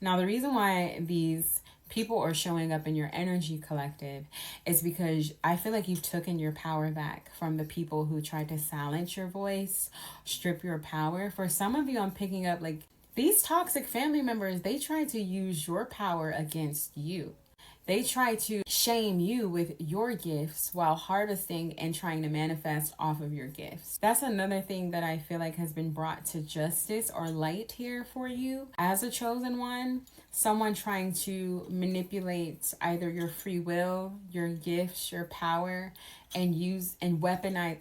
Now, the reason why these people are showing up in your energy collective is because I feel like you've taken your power back from the people who tried to silence your voice, strip your power. For some of you, I'm picking up like these toxic family members, they try to use your power against you. They try to shame you with your gifts while harvesting and trying to manifest off of your gifts. That's another thing that I feel like has been brought to justice or light here for you as a chosen one. Someone trying to manipulate either your free will, your gifts, your power, and use and weaponize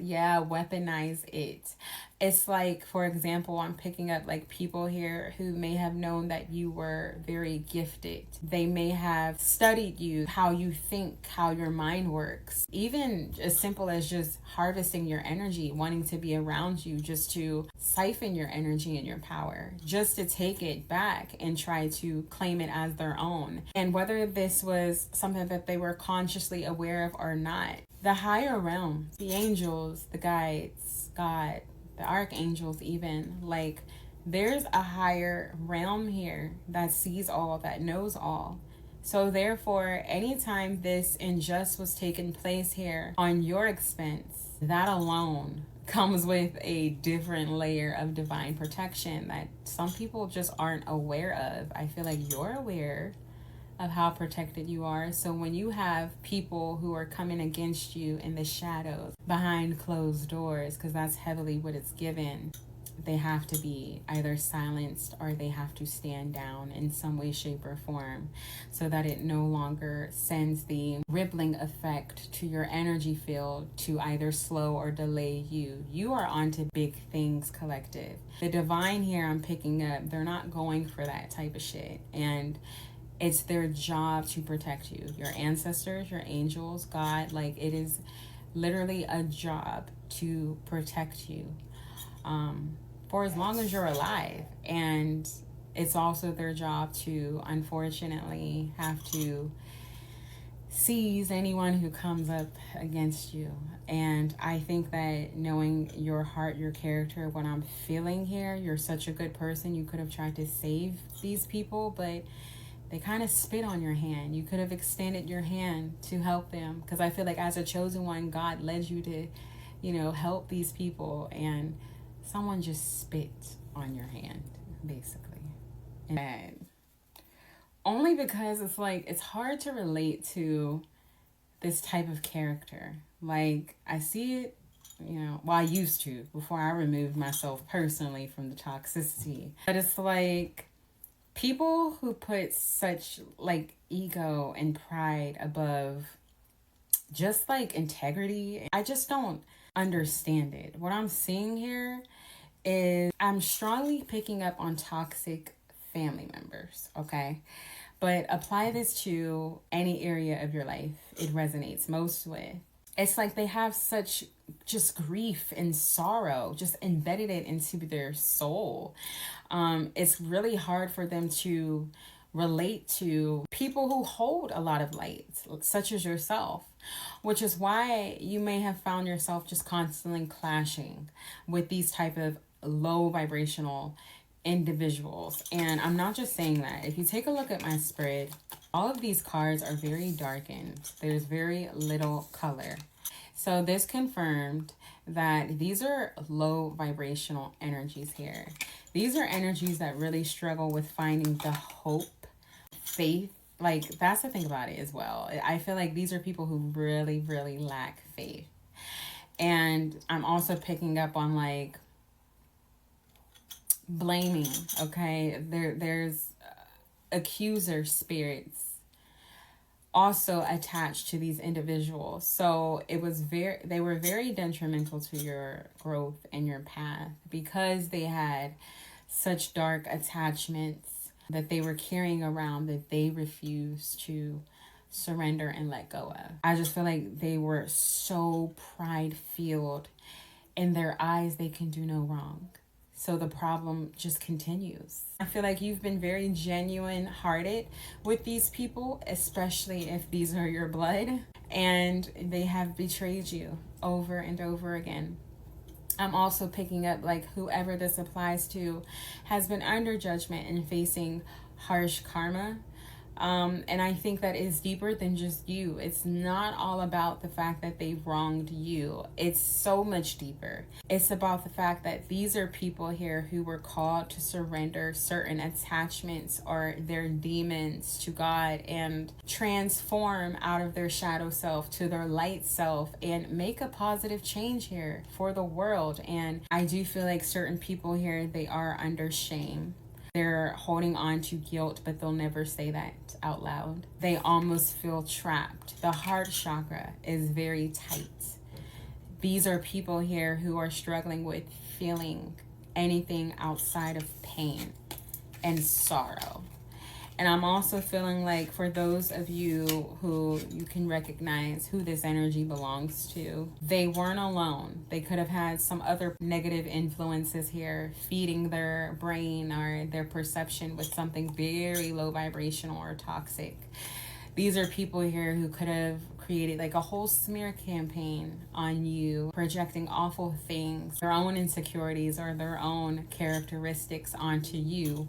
it. It's like, for example, I'm picking up like people here who may have known that you were very gifted. They may have studied you, how you think, how your mind works. Even as simple as just harvesting your energy, wanting to be around you just to siphon your energy and your power, just to take it back and try to claim it as their own. And whether this was something that they were consciously aware of or not, the higher realm, the angels, the guides, God, the archangels, even, like, there's a higher realm here that sees all, that knows all. So therefore, anytime this injustice was taking place here on your expense, that alone comes with a different layer of divine protection that some people just aren't aware of. I feel like you're aware of how protected you are. So when you have people who are coming against you in the shadows, behind closed doors, because that's heavily what it's given, they have to be either silenced or they have to stand down in some way, shape, or form so that it no longer sends the rippling effect to your energy field to either slow or delay you. You are onto big things, collective. The divine here I'm picking up, they're not going for that type of shit. And it's their job to protect you. Your ancestors, your angels, God, like, it is literally a job to protect you for as long as you're alive. And it's also their job to, unfortunately, have to seize anyone who comes up against you. And I think that knowing your heart, your character, what I'm feeling here, you're such a good person. You could have tried to save these people, but they kind of spit on your hand. You could have extended your hand to help them. Because I feel like as a chosen one, God led you to, help these people. And someone just spit on your hand, basically. And only because it's like, it's hard to relate to this type of character. Like, I see it, I used to before I removed myself personally from the toxicity. But it's like, people who put such like ego and pride above just like integrity, I just don't understand it. What I'm seeing here is I'm strongly picking up on toxic family members, okay? But apply this to any area of your life it resonates most with. It's like they have such just grief and sorrow just embedded it into their soul. It's really hard for them to relate to people who hold a lot of light, such as yourself, which is why you may have found yourself just constantly clashing with these type of low vibrational individuals. And I'm not just saying that. If you take a look at my spread, all of these cards are very darkened. There's very little color. So this confirmed that these are low vibrational energies here. These are energies that really struggle with finding the hope, faith. Like, that's the thing about it as well. I feel like these are people who really, really lack faith. And I'm also picking up on like blaming, okay? There's accuser spirits also attached to these individuals. So they were very detrimental to your growth and your path because they had such dark attachments that they were carrying around that they refused to surrender and let go of. I just feel like they were so pride-filled. In their eyes, they can do no wrong. So the problem just continues. I feel like you've been very genuine-hearted with these people, especially if these are your blood, and they have betrayed you over and over again. I'm also picking up like whoever this applies to has been under judgment and facing harsh karma. And I think that is deeper than just you. It's not all about the fact that they wronged you. It's so much deeper. It's about the fact that these are people here who were called to surrender certain attachments or their demons to God and transform out of their shadow self to their light self and make a positive change here for the world. And I do feel like certain people here, they are under shame. They're holding on to guilt, but they'll never say that out loud. They almost feel trapped. The heart chakra is very tight. These are people here who are struggling with feeling anything outside of pain and sorrow. And I'm also feeling like for those of you who you can recognize who this energy belongs to, they weren't alone. They could have had some other negative influences here feeding their brain or their perception with something very low vibrational or toxic. These are people here who could have created like a whole smear campaign on you, projecting awful things, their own insecurities or their own characteristics onto you.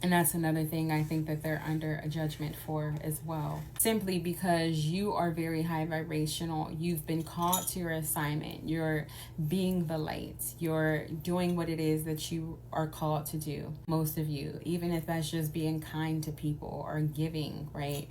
And that's another thing I think that they're under a judgment for as well. Simply because you are very high vibrational. You've been called to your assignment. You're being the light. You're doing what it is that you are called to do. Most of you, even if that's just being kind to people or giving, right?